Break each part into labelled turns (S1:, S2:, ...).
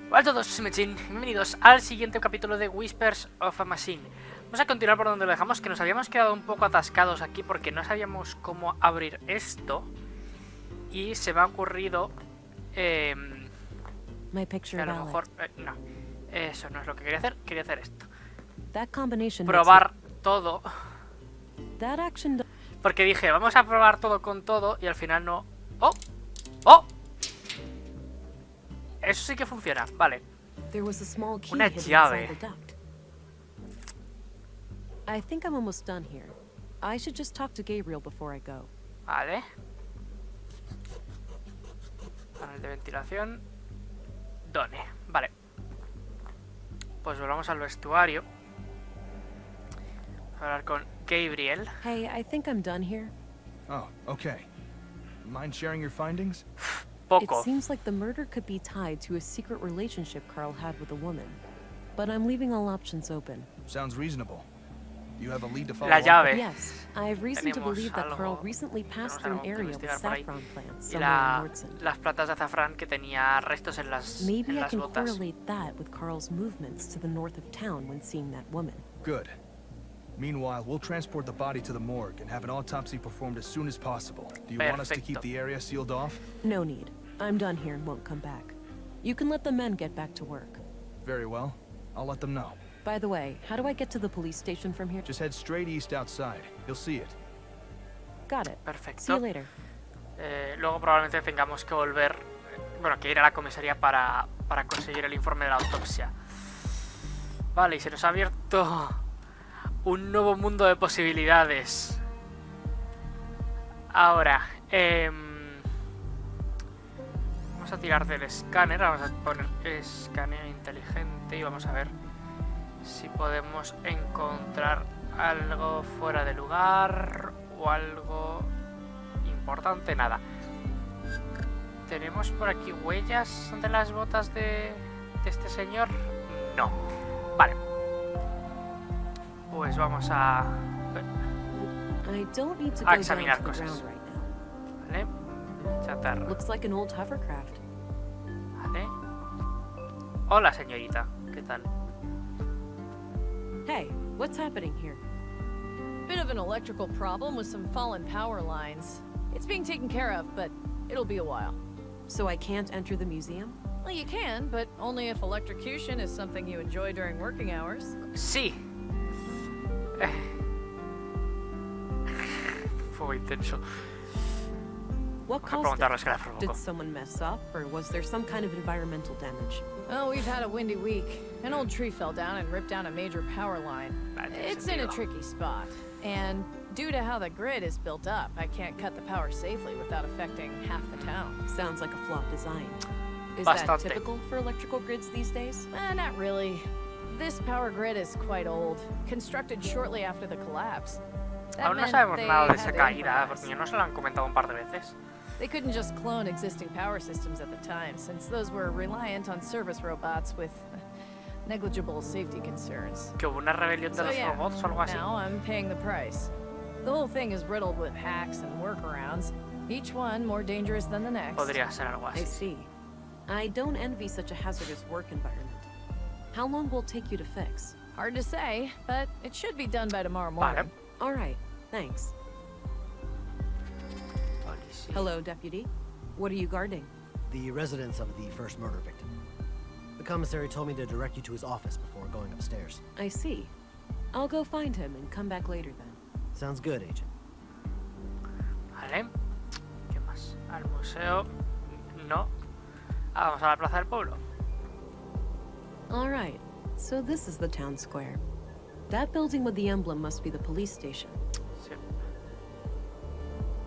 S1: Hola a todos, soy Mechin, bienvenidos al siguiente capítulo de Whispers of a Machine. Vamos a continuar por donde lo dejamos, que nos habíamos quedado un poco atascados aquí porque no sabíamos cómo abrir esto. Y se me ha ocurrido que a lo mejor... no, eso no es lo que quería hacer esto. Probar todo. Porque dije, vamos a probar todo con todo y al final no... ¡Oh! ¡Oh! Eso sí que funciona, vale. Una llave.
S2: I think I'm almost done here. I should just talk to Gabriel before I go.
S1: Vale. Panel de ventilación. Done. Vale. Pues volvamos al vestuario. Vamos a hablar con Gabriel.
S2: Hey, I think I'm done here.
S3: Oh, okay. Mind sharing your findings?
S1: Poco.
S2: It seems like the murder could be tied to a secret relationship Carl had with a woman. But I'm leaving all options open.
S3: Sounds reasonable. You have a lead to follow
S1: La
S3: up?
S1: llave.
S2: Yes, I have reason to
S1: Tenemos
S2: believe that
S1: algo-
S2: Carl recently passed through an
S1: algo que
S2: area with
S1: investigar por ahí.
S2: saffron plants
S1: Y
S2: somewhere in Nordson.
S1: las plantas de azafrán que tenía restos en las
S2: Maybe I can
S1: botas.
S2: correlate that with Carl's movements to the north of town when seeing that woman.
S3: Good. Meanwhile, we'll transport the body to the morgue and have an autopsy performed as soon as possible. Do you want us to keep
S1: Perfecto.
S3: the area sealed off?
S2: No need. I'm done here and won't come back. You can let the men get back to work.
S3: Very well. I'll let them know.
S2: By the way, how do I get to the police station from here?
S3: Just head straight east outside. You'll see it.
S2: Got it.
S1: Perfecto.
S2: See you later.
S1: Luego probablemente tengamos que volver, bueno, que ir a la comisaría para conseguir el informe de la autopsia. Vale, y se nos ha abierto un nuevo mundo de posibilidades. Ahora, vamos a tirar del escáner, vamos a poner escáner inteligente y vamos a ver si podemos encontrar algo fuera de lugar o algo importante. Nada. ¿Tenemos por aquí huellas de las botas de este señor? No. Vale. Pues vamos a
S2: I don't need to go down to
S1: examinar
S2: the
S1: cosas.
S2: ground right now.
S1: Vale. Chatarra.
S2: Looks like an old hovercraft.
S1: Vale. Hola, señorita. ¿Qué tal?
S2: Hey, what's happening here?
S4: Bit of an electrical problem with some fallen power lines. It's being taken care of, but it'll be a while.
S2: So I can't enter the museum?
S4: Well, you can, but only if electrocution is something you enjoy during working hours.
S1: Sí. Fuego intenso.
S2: What
S1: Vamos a
S2: caused
S1: preguntarles
S2: it?
S1: qué la provocó.
S2: Did someone mess up, or was there some kind of environmental damage?
S4: Oh, we've had a windy week. An old tree fell down and ripped down a major power line.
S1: Vale, tiene
S4: It's in a
S1: sentido.
S4: tricky spot. And due to how the grid is built up, I can't cut the power safely without affecting half the town.
S2: Sounds like a flawed design. Is
S1: Bastante.
S2: that typical for electrical grids these days?
S4: Not really. This power grid is quite old, constructed shortly after the collapse. That
S1: Aún no
S4: meant
S1: sabemos
S4: they
S1: nada de
S4: had
S1: esa
S4: to
S1: caída,
S4: improvise.
S1: porque ya nos lo han comentado un par de veces.
S4: They couldn't just clone existing power systems at the time, since those were reliant on service robots with negligible safety concerns.
S1: Que hubo una rebelión de
S4: So
S1: los
S4: yeah,
S1: robots o algo así.
S4: now I'm paying the price. The whole thing is riddled with hacks and workarounds, each one more dangerous than the next.
S1: Podría ser algo
S2: I
S1: así.
S2: see. I don't envy such a hazardous work environment. How long will it take you to fix?
S4: Hard to say, but it should be done by tomorrow
S1: Vale.
S4: morning.
S2: All right, thanks.
S1: Policía.
S2: Hello, Deputy. What are you guarding?
S5: The residence of the first murder victim. The commissary told me to direct you to his office before going upstairs.
S2: I see. I'll go find him and come back later then.
S5: Sounds good, Agent.
S1: Vale. ¿Qué más? Al museo. No. Vamos a la plaza del pueblo.
S2: All right, so this is the town square. That building with the emblem must be the police station.
S1: Sí.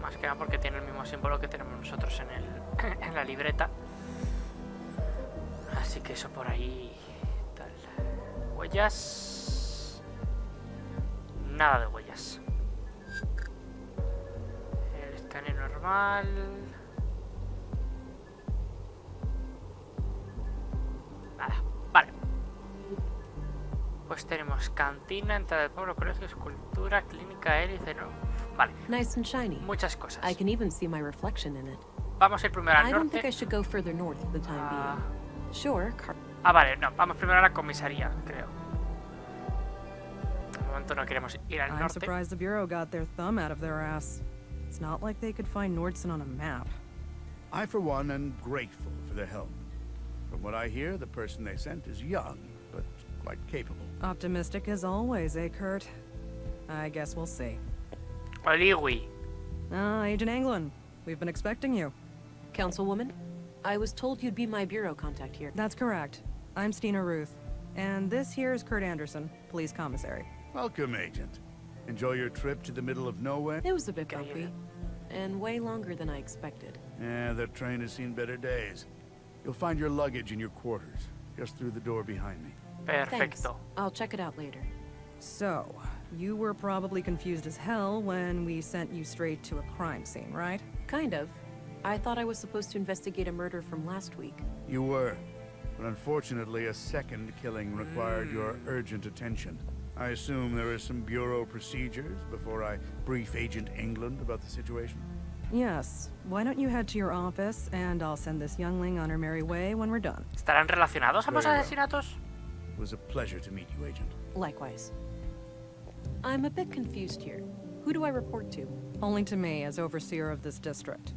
S1: Más que nada porque tiene el mismo símbolo que tenemos nosotros en la libreta. Así que eso por ahí. Tal. Huellas. Nada de huellas. El escáner normal. Nada. Vale. Pues tenemos cantina, entrada del pueblo, colegio, escultura, clínica, hélice, no. Vale,
S2: Nice and shiny.
S1: muchas cosas.
S2: I can even see my reflection in it.
S1: Vamos a ir primero al
S2: I don't think I
S1: norte.
S2: should go further north for the time being. Sure,
S1: Ah, vale, no, vamos primero a la comisaría, creo. De momento no queremos ir al
S6: I'm
S1: norte.
S6: surprised the Bureau got their thumb out of their ass. It's not like they could find Nordson on a map.
S7: I, for one, am grateful for their help. From what I hear, the person they sent is young, but quite capable.
S6: Optimistic as always, eh, Kurt? I guess we'll see.
S1: Oliwi.
S6: Agent Anglin, we've been expecting you.
S2: Councilwoman, I was told you'd be my bureau contact here.
S6: That's correct. I'm Stina Ruth. And this here is Kurt Anderson, police commissary.
S7: Welcome, Agent. Enjoy your trip to the middle of nowhere?
S2: It was a bit bumpy, and way longer than I expected.
S7: Yeah, that train has seen better days. You'll find your luggage in your quarters, just through the door behind me.
S2: Thanks.
S1: Perfecto.
S2: I'll check it out later.
S6: So, you were probably confused as hell when we sent you straight to a crime scene, right?
S2: Kind of. I thought I was supposed to investigate a murder from last week.
S7: You were, but unfortunately a second killing required your urgent attention. I assume there is some bureau procedures before I brief Agent England about the situation?
S6: Yes. Why don't you head to your office, and I'll send this youngling on her merry way when we're done.
S1: ¿Estarán relacionados ambos
S7: Very well.
S1: asesinatos?
S7: It was a pleasure to meet you, Agent.
S2: Likewise. I'm a bit confused here. Who do I report to?
S6: Only to me, as overseer of this district.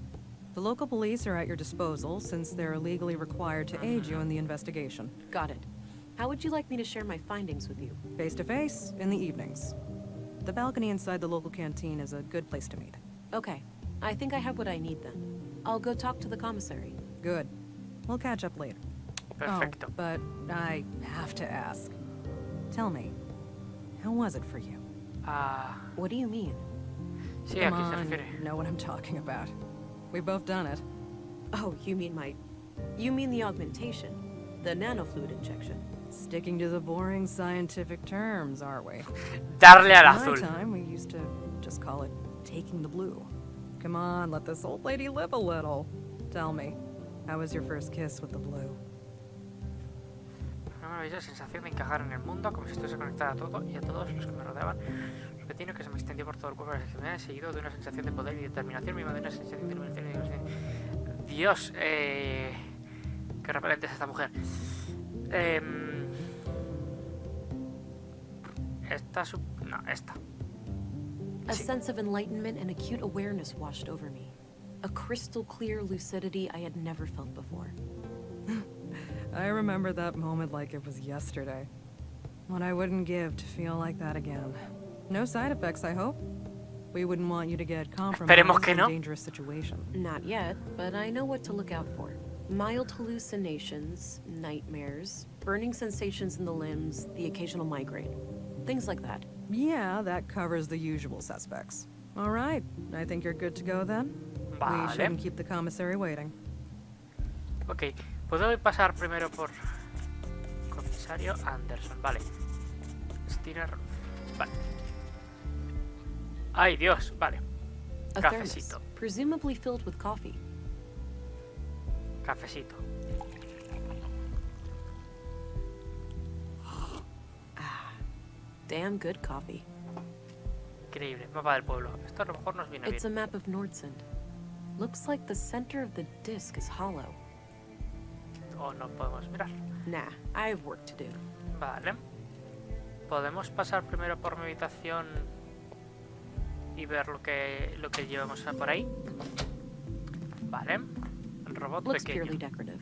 S6: The local police are at your disposal, since they're legally required to aid you in the investigation.
S2: Got it. How would you like me to share my findings with you?
S6: Face-to-face, in the evenings. The balcony inside the local canteen is a good place to meet.
S2: Okay. I think I have what I need then. I'll go talk to the commissary.
S6: Good. We'll catch up later.
S1: Perfecto.
S6: Oh, but I have to ask. Tell me, how was it for you?
S1: Ah,
S2: What do you mean?
S1: sí,
S6: Come
S1: aquí se
S6: on,
S1: refiere.
S6: you know what I'm talking about. We've both done it.
S2: Oh, you mean the augmentation. The nanofluid injection.
S6: Sticking to the boring scientific terms, aren't we?
S1: Darle al
S6: In my
S1: azul.
S6: time, we used to just call it taking the blue. Come on, let this old lady live a little. Tell me, how was your first kiss with the blue?
S1: Una maravillosa sensación de encajar en el mundo, como si estuviese conectada a todo y a todos los que me rodeaban. Repetino que se me extendió por todo el cuerpo de las extremidades, seguido de una sensación de poder y determinación, misma de una sensación de iluminación y de... Dios, qué repelente es esta mujer. Esta.
S2: A
S1: Sí.
S2: sense of enlightenment and acute awareness washed over me. A crystal clear lucidity I had never felt before.
S6: I remember that moment like it was yesterday. What I wouldn't give to feel like that again. No side effects, I hope. We wouldn't want you to get
S1: Esperemos
S6: compromised
S1: que
S6: in
S1: no.
S6: a dangerous situation.
S2: Not yet, but I know what to look out for. Mild hallucinations, nightmares, burning sensations in the limbs, the occasional migraine. Things like that.
S6: Yeah, that covers the usual suspects. All right, I think you're good to go then. We
S1: Vale.
S6: shouldn't keep the commissary waiting.
S1: Ok, puedo pasar primero por comisario Anderson, vale. Stina Ruth, vale. Ay, Dios, vale.
S2: A
S1: Cafecito,
S2: thermos, presumably filled with coffee.
S1: cafecito.
S2: Damn good coffee.
S1: Increíble, mapa del pueblo. Esto a lo mejor nos viene
S2: It's a
S1: bien.
S2: map of Nordsund. Looks like the center of the disc is hollow.
S1: O no podemos mirar.
S2: Nah, I have work to do.
S1: Vale. Podemos pasar primero por mi habitación y ver lo que llevamos por ahí. Vale. El robot
S2: Looks
S1: pequeño.
S2: purely decorative.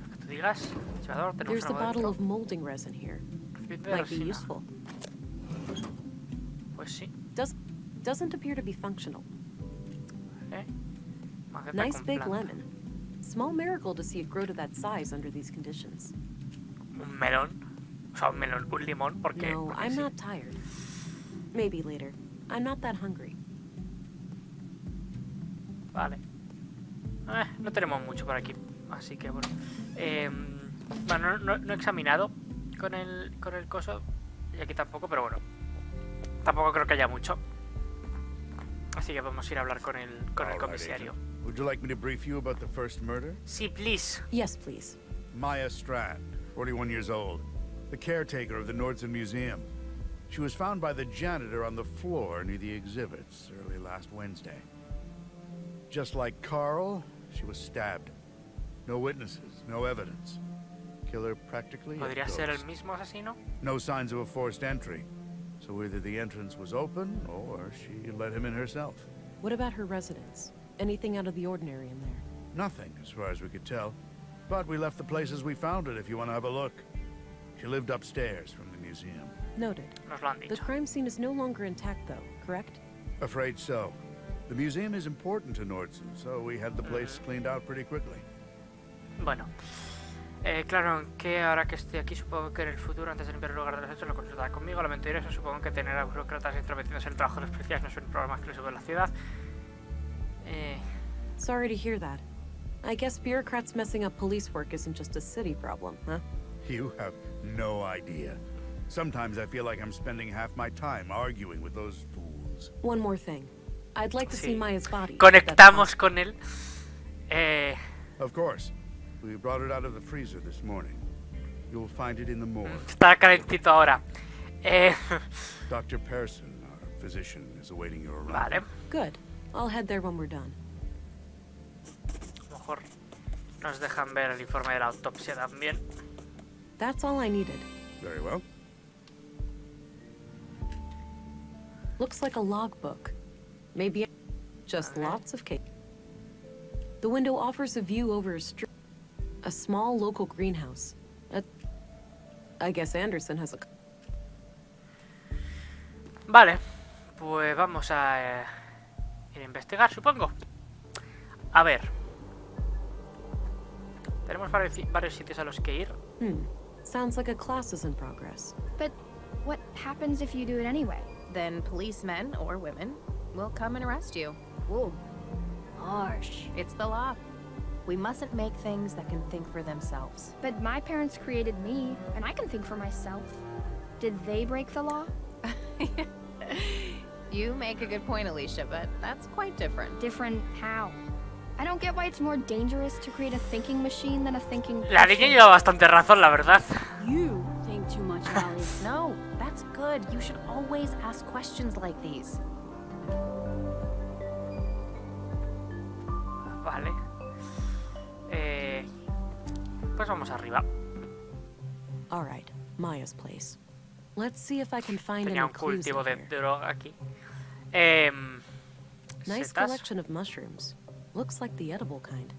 S1: Lo que tú digas. Llevador, tenemos
S2: There's a
S1: algo
S2: bottle
S1: dentro.
S2: of molding resin here.
S1: Recipiente de
S2: Might be
S1: resina.
S2: useful.
S1: Pues sí.
S2: Doesn't appear to be functional.
S1: Vale. Maceta
S2: Nice
S1: con
S2: big
S1: planta.
S2: lemon. Small miracle to see it grow to that size under these conditions.
S1: Un melón. O sea, un limón, ¿por qué?
S2: No,
S1: Porque
S2: I'm
S1: sí.
S2: not tired. Maybe later. I'm not that hungry.
S1: Vale. No tenemos mucho por aquí. Así que bueno. Bueno, no he examinado con el coso. Y aquí tampoco, pero bueno. Tampoco creo que haya mucho. Así que podemos ir a hablar con el
S7: All right,
S1: comisario.
S7: Agent. Would you like me to brief you about the first murder?
S1: Sí, please.
S2: Yes, please.
S7: Maya Strand, 41 years old, the caretaker of the Nordson Museum. She was found by the janitor on the floor near the exhibits early last Wednesday. Just like Carl, she was stabbed. No witnesses, no evidence. Killer practically a
S1: ¿Podría ser el
S7: ghost.
S1: mismo asesino?
S7: No signs of a forced entry. So either the entrance was open, or she let him in herself.
S2: What about her residence? Anything out of the ordinary in there?
S7: Nothing, as far as we could tell. But we left the place as we found it, if you want to have a look. She lived upstairs from the museum.
S2: Noted.
S1: Nos lo han
S2: The
S1: dicho.
S2: crime scene is no longer intact, though, correct?
S7: Afraid so. The museum is important to Nordson, so we had the place cleaned out pretty quickly.
S1: Bueno. Claro, que ahora que estoy aquí, supongo que en el futuro, antes de limpiar el lugar de los hechos, lo consultará conmigo. Lamento decir eso, supongo que tener a burócratas intrometiéndose en el trabajo de los policías no es un problema exclusivo de la ciudad.
S2: Sorry to hear that. I guess bureaucrats messing up police work isn't just a city problem, huh?
S7: You have no idea. Sometimes I feel like I'm spending half my time arguing with those fools.
S2: One more thing. I'd like to see
S1: Sí.
S2: Maya's body.
S1: Conectamos con él.
S7: Of course. We brought it out of the freezer this morning. You'll find it in the morgue.
S1: Está calentito ahora.
S7: Dr. Pearson, our physician, is awaiting your arrival.
S1: Vale.
S2: Good. I'll head there when we're done.
S1: A lo mejor nos dejan ver el informe de la autopsia también.
S2: That's all I needed.
S7: Very well.
S2: Looks like a logbook. Maybe just
S1: Okay.
S2: lots of cake. The window offers a view over a street. A small local greenhouse. I guess Anderson has a...
S1: Vale. Pues vamos a ir a investigar, supongo. A ver. Tenemos varios sitios a los que ir.
S2: Sounds like a class is in progress.
S8: But what happens if you do it anyway?
S4: Then policemen or women will come and arrest you.
S8: Whoa. Harsh.
S4: It's the law. We mustn't make things that can think for themselves.
S8: But my parents created me, and I can think for myself. Did they break the law?
S4: You make a good point, Alicia, but that's quite different.
S8: Different how? I don't get why it's more dangerous to create a thinking machine than a thinking
S1: La niña
S8: person.
S1: lleva bastante razón, la verdad.
S9: You think too much, Allie.
S4: No, that's good. You should always ask questions like these.
S1: Vale. Pues vamos arriba.
S2: All right, Maya's place. Let's see if I can find
S1: Tenía
S2: any
S1: un
S2: clues in
S1: cultivo de
S2: here.
S1: droga aquí.
S2: Nice
S1: Setas.
S2: collection of mushrooms. Looks like the edible kind.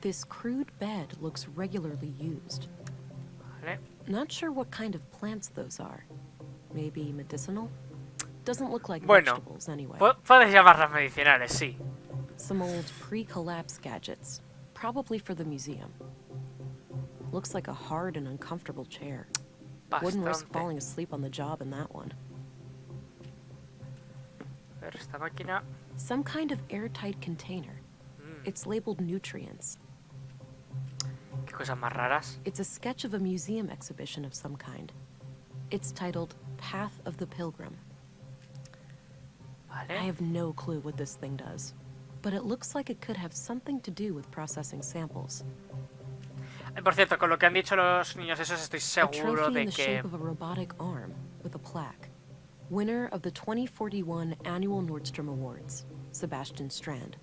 S2: This crude bed looks regularly used.
S1: Vale.
S2: Not sure what kind of plants those are. Maybe medicinal? Doesn't look like
S1: Bueno,
S2: vegetables anyway.
S1: Puedes llamarlas medicinales, sí.
S2: Some old pre-collapse gadgets. Probably for the museum. Looks like a hard and uncomfortable chair. Wouldn't risk
S1: Bastante.
S2: falling asleep on the job in that one.
S1: A ver, esta máquina.
S2: Some kind of airtight container. It's labeled nutrients.
S1: Qué cosas más raras.
S2: It's a sketch of a museum exhibition of some kind. It's titled Path of the Pilgrim. I
S1: Vale.
S2: have no clue what this thing does, but it looks like it could have something to do with processing samples.
S1: Por cierto, con lo que han dicho los niños esos estoy
S2: A
S1: seguro
S2: trophy
S1: de
S2: in the
S1: que...
S2: shape of a robotic arm with a plaque. Winner of the 2041 Annual Nordstrom Awards, Sebastian Strand.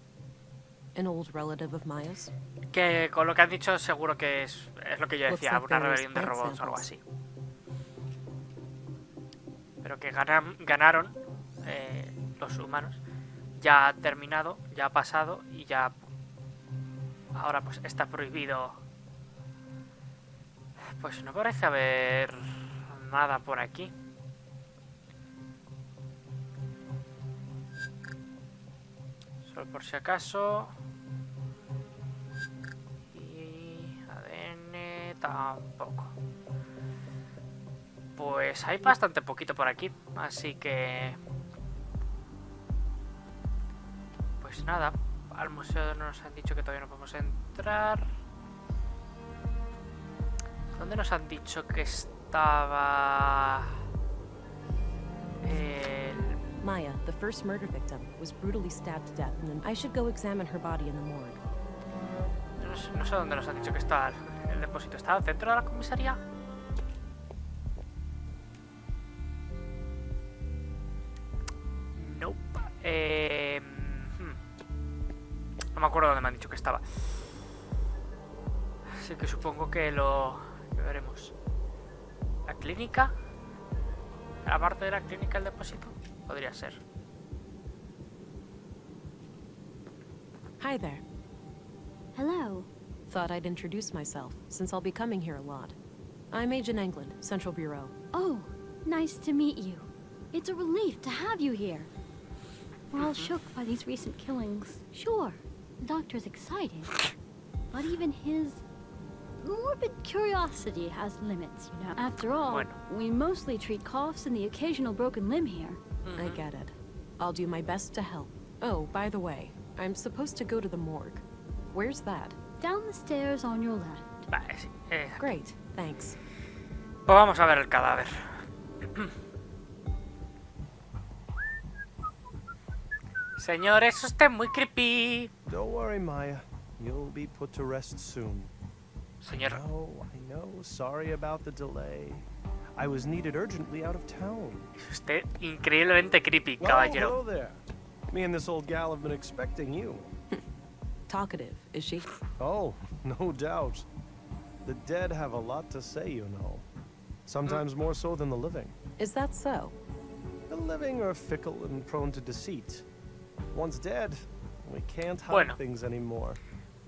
S2: An old relative of Maya's.
S1: Que con lo que han dicho seguro que es lo que yo
S2: Looks
S1: decía,
S2: like
S1: una
S2: various
S1: rebelión de
S2: plant
S1: robots o algo
S2: samples.
S1: así. Pero que ganaron los humanos. Ya ha terminado, ya ha pasado y ya... Ahora pues está prohibido. Pues no parece haber nada por aquí. Solo por si acaso. Y ADN tampoco. Pues hay bastante poquito por aquí, así que... Pues nada, al museo nos han dicho que todavía no podemos entrar. ¿Dónde nos han dicho que estaba...?
S2: Maya, the first murder victim, was brutally stabbed to death, and then I should go examine her body in the morgue.
S1: No sé dónde nos han dicho que está el depósito. ¿Está dentro de la comisaría? Nope. No me acuerdo dónde me han dicho que estaba. Así que supongo que lo veremos. ¿La clínica? ¿La parte de la clínica el depósito? Podría ser.
S2: Hi there.
S8: Hello.
S2: Thought I'd introduce myself, since I'll be coming here a lot. I'm Agent England, Central Bureau.
S8: Oh, nice to meet you. It's a relief to have you here. We're all shook by these recent killings. Sure, the doctor's excited. But even his morbid curiosity has limits, you know. After all, we mostly treat coughs and the occasional broken limb here.
S2: I get it. I'll do my best to help. Oh, by the way, I'm supposed to go to the morgue. Where's that?
S8: Down the stairs on your left.
S1: Vale, sí.
S2: Great, thanks.
S1: Pues vamos a ver el cadáver. Señor, eso está muy creepy.
S10: Don't worry, Maya. You'll be put to rest soon.
S1: Señor.
S10: I know. Sorry about the delay. I was needed urgently out of town.
S1: Es usted increíblemente creepy, caballero.
S10: Hello there. Me and this old gal have been expecting you.
S2: Talkative, is she?
S10: Oh, no doubt. The dead have a lot to say, you know. Sometimes more so than the living.
S2: Is that so?
S10: The living are fickle and prone to deceit. Once dead, we can't hide things anymore.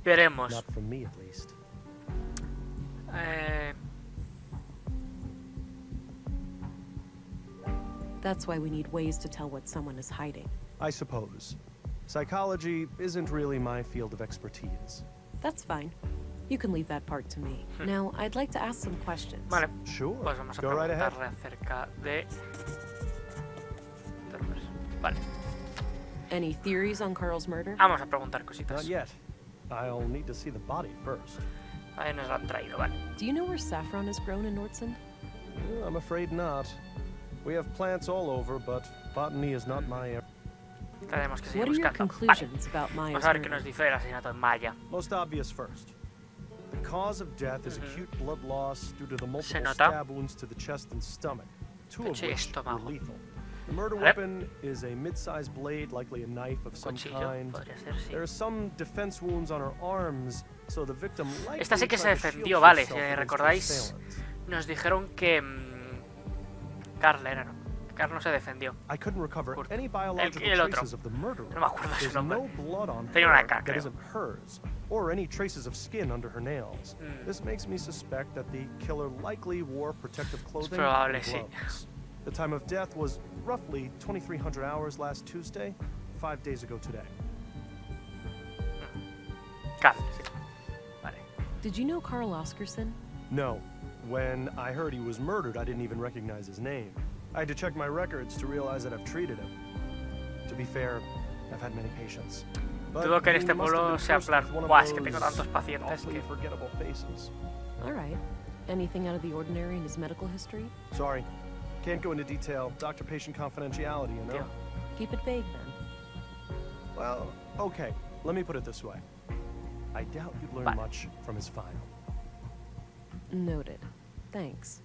S1: Veremos.
S10: Not from me, at least.
S2: That's why we need ways to tell what someone is hiding.
S10: I suppose. Psychology isn't really my field of expertise.
S2: That's fine. You can leave that part to me. Now, I'd like to ask some questions.
S1: Vale.
S10: Sure.
S1: Pues vamos a
S10: Go right ahead.
S1: preguntarle acerca de... Vale.
S2: Any theories on Carl's murder?
S1: Vamos a preguntar cositas.
S10: Not yet. I'll need to see the body first.
S1: Ahí nos lo han traído, vale.
S2: Do you know where saffron is grown in Nordsund?
S10: I'm afraid not. We have plants all over, but botany is not my area.
S1: Tenemos que seguir
S2: What are your
S1: buscando.
S2: conclusions about Maya's
S1: Vamos a ver qué
S2: murder?
S1: nos dice el asesinato en Maya.
S10: Most obvious first. The cause of death is acute blood loss due to the multiple
S1: nota.
S10: stab wounds to the chest and stomach, two of
S1: Pecho y
S10: which were
S1: estómago.
S10: lethal. The murder
S1: Vale.
S10: weapon is a mid-sized blade, likely a knife of some
S1: Cuchillo,
S10: kind.
S1: podría ser, sí.
S10: There are some defense wounds on her arms, so the victim likely
S1: Esta sí que se
S10: tried to shield
S1: defendió, vale.
S10: herself
S1: Si
S10: against her
S1: recordáis,
S10: assailant.
S1: nos dijeron que... Carl era, ¿no? Carl no se defendió.
S10: I couldn't recover
S1: Kurt.
S10: any biological
S1: el otro.
S10: traces of the murderer.
S1: No me acuerdo su
S10: There's
S1: nombre.
S10: no blood on
S1: Tenía una
S10: her
S1: K,
S10: that
S1: creo.
S10: isn't hers, or any traces of skin under her nails. This makes me suspect that the killer likely wore protective clothing
S1: probable,
S10: and
S1: sí.
S10: gloves. The time of death was roughly 2,300 hours last Tuesday, 5 days ago today.
S1: Carl, sí. Vale.
S2: Did you know Carl Oscarson?
S10: No. When I heard he was murdered, I didn't even recognize his name. I had to check my records to realize that I've treated him. To be fair, I've had many patients. But
S1: Dudo que en
S10: he
S1: este
S10: must have
S1: pueblo
S10: been
S1: sea
S10: cursed
S1: plan,
S10: with one of
S1: "Buah, es que tengo
S10: those
S1: tantos pacientes
S10: awfully
S1: que-".
S10: forgettable faces.
S2: All right. Anything out of the ordinary in his medical history?
S10: Sorry, can't go into detail. Doctor-patient confidentiality, you know?
S1: Tío.
S2: Keep it vague then.
S10: Well, okay. Let me put it this way. I doubt you'd learn
S1: Vale.
S10: much from his file.
S2: Noted. Thanks.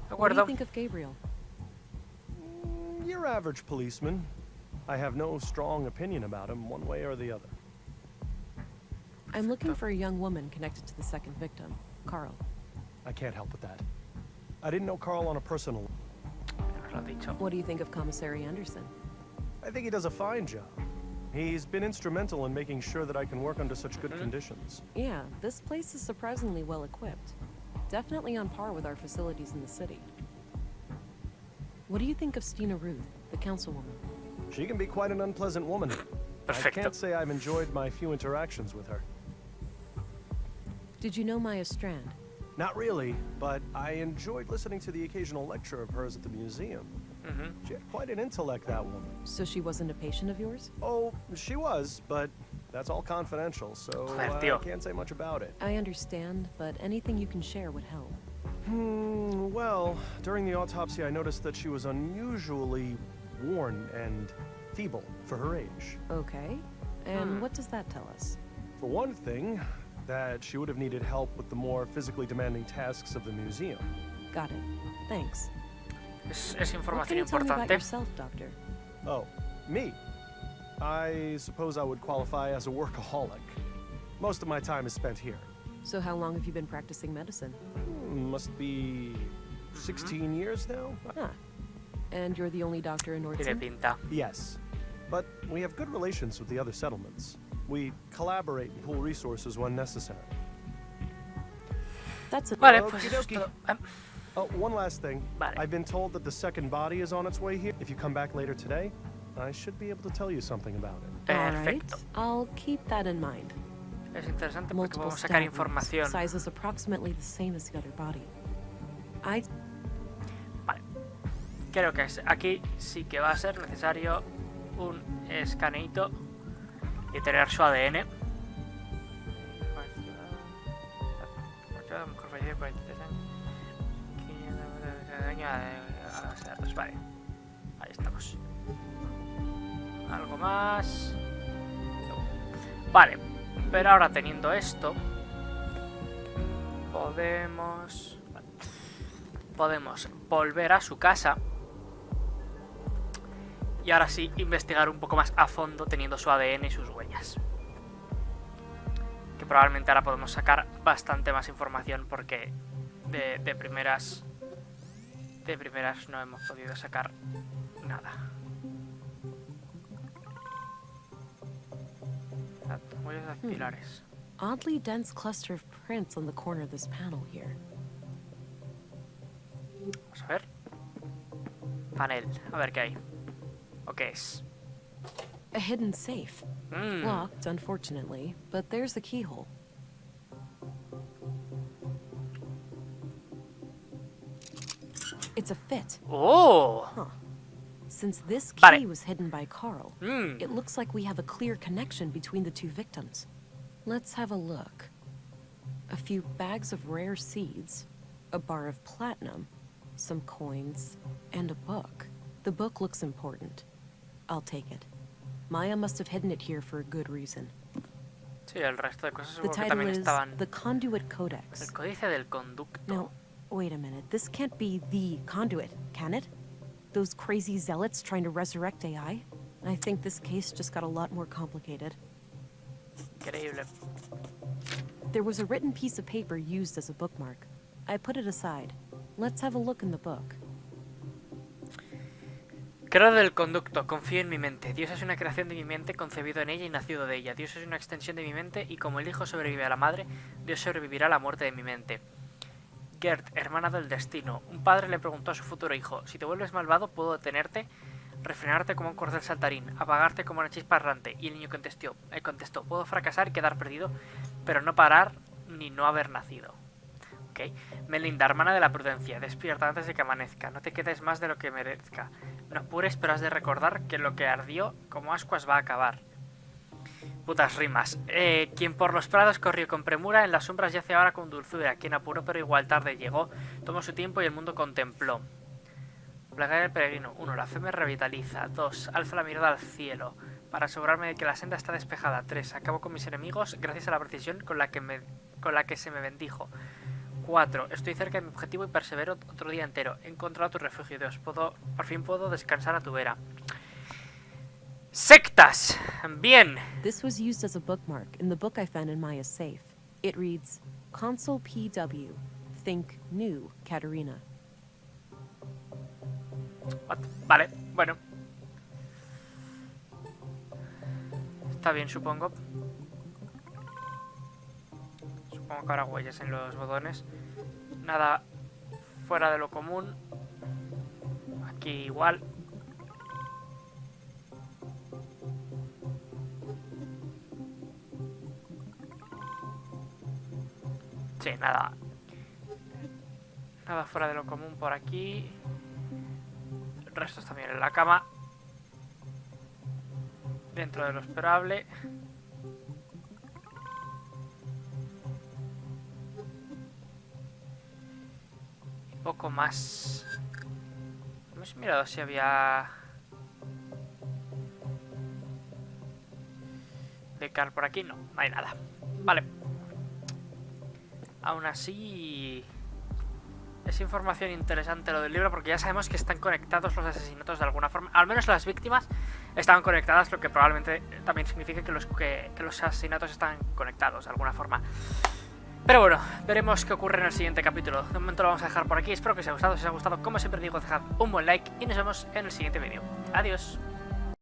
S1: De
S2: What do you
S1: acuerdo.
S2: think of Gabriel?
S10: Your average policeman. I have no strong opinion about him, one way or the other.
S2: I'm looking for a young woman connected to the second victim, Carl.
S10: I can't help with that. I didn't know Carl on a personal level.
S1: Nos lo ha dicho.
S2: What do you think of Commissary Anderson?
S10: I think he does a fine job. He's been instrumental in making sure that I can work under such good conditions.
S2: Yeah, this place is surprisingly well equipped. Definitely on par with our facilities in the city. What do you think of Stina Ruth, the councilwoman?
S10: She can be quite an unpleasant woman. I
S1: Perfecto.
S10: can't say I've enjoyed my few interactions with her.
S2: Did you know Maya Strand?
S10: Not really, but I enjoyed listening to the occasional lecture of hers at the museum. She had quite an intellect, that woman.
S2: So she wasn't a patient of yours?
S10: Oh, she was, but that's all confidential, so
S1: Joder,
S10: I
S1: tío.
S10: can't say much about it.
S2: I understand, but anything you can share would help.
S10: Well, during the autopsy I noticed that she was unusually worn and feeble for her age.
S2: Okay. And what does that tell us?
S10: For one thing, that she would have needed help with the more physically demanding tasks of the museum.
S2: Got it. Thanks.
S1: Es
S2: What can
S1: información
S2: you tell me about
S1: importante.
S2: yourself, Doctor?
S10: Oh, me? I suppose I would qualify as a workaholic. Most of my time is spent here.
S2: So how long have you been practicing medicine?
S10: Must be 16 years now?
S2: Huh. And you're the only doctor in
S1: Tiene
S2: Nordson?
S1: pinta.
S10: Yes. But we have good relations with the other settlements. We collaborate and pool resources when necessary.
S2: That's a...
S1: Vale,
S10: Okie
S1: pues
S10: dokie.
S1: esto...
S10: Oh, one last thing.
S1: Vale.
S10: I've been told that the second body is on its way here. If you come back later today, I should be able to tell you something about it.
S2: All right.
S1: Perfecto.
S2: I'll keep that in mind.
S1: Es interesante porque
S2: Multiple
S1: podemos sacar
S2: stab
S1: información.
S2: wounds, sizes approximately the same as the other body.
S1: Vale. Creo que aquí sí que va a ser necesario un escaneito y tener su ADN. Vale, ahí estamos. Algo más. Vale, pero ahora teniendo esto podemos volver a su casa y ahora sí investigar un poco más a fondo teniendo su ADN y sus huellas, que probablemente ahora podemos sacar bastante más información porque de primeras no hemos podido sacar nada. Huellas dactilares.
S2: Oddly dense cluster of prints on the corner of this panel here.
S1: Vamos a ver. Panel, a ver qué hay. ¿O qué es?
S2: A hidden safe. Locked, unfortunately, but there's the keyhole. It's a fit.
S1: ¡Oh!
S2: Huh. Since this key
S1: Vale.
S2: was hidden by Carl, it looks like we have a clear connection between the two victims. Let's have a look. A few bags of rare seeds, a bar of platinum, some coins, and a book. The book looks important. I'll take it. Maya must have hidden it here for a good reason.
S1: Sí, el resto de cosas
S2: The
S1: supongo que
S2: title
S1: también
S2: is
S1: estaban.
S2: The Conduit Codex.
S1: El códice del conducto.
S2: Now, wait a minute. This can't be the conduit, can it? Those crazy zealots trying to resurrect AI? I think this case just got a lot more complicated.
S1: Increíble.
S2: There was a written piece of paper used as a bookmark. I put it aside. Let's have a look in the book.
S1: Creo del conducto, confío en mi mente. Dios es una creación de mi mente, concebido en ella y nacido de ella. Dios es una extensión de mi mente y como el hijo sobrevive a la madre, Dios sobrevivirá a la muerte de mi mente. Gert, hermana del destino. Un padre le preguntó a su futuro hijo: si te vuelves malvado, puedo detenerte, refrenarte como un cordel saltarín, apagarte como una chispa errante. Y el niño contestó: puedo fracasar y quedar perdido, pero no parar ni no haber nacido. ¿Ok? Melinda, hermana de la prudencia, despierta antes de que amanezca, no te quedes más de lo que merezca. No apures, pero has de recordar que lo que ardió como ascuas va a acabar. Putas rimas. Quien por los prados corrió con premura, en las sombras yace ahora con dulzura. Quien apuró pero igual tarde llegó, tomó su tiempo y el mundo contempló. Plegaria del peregrino. 1. La fe me revitaliza. 2. Alza la mirada al cielo, para asegurarme de que la senda está despejada. 3. Acabo con mis enemigos gracias a la precisión con la que se me bendijo. 4. Estoy cerca de mi objetivo y persevero otro día entero. He encontrado tu refugio, Dios. Por fin puedo descansar a tu vera. Sectas. Bien.
S2: This was used as a bookmark in the book I found in Maya's safe. It reads, Consul PW. Think new, Katerina.
S1: What? Vale, bueno. Está bien, supongo. Supongo que habrá huellas en los botones. Nada fuera de lo común. Aquí igual. Sí, nada. Nada fuera de lo común por aquí. El resto está bien en la cama. Dentro de lo esperable. Poco más. Hemos mirado si había dejar por aquí. No, no hay nada. Vale. Aún así es información interesante lo del libro, porque ya sabemos que están conectados los asesinatos de alguna forma. Al menos las víctimas estaban conectadas, lo que probablemente también significa que los asesinatos están conectados de alguna forma. Pero bueno, veremos qué ocurre en el siguiente capítulo. De momento lo vamos a dejar por aquí. Espero que os haya gustado. Si os ha gustado, como siempre digo, dejad un buen like y nos vemos en el siguiente vídeo. Adiós.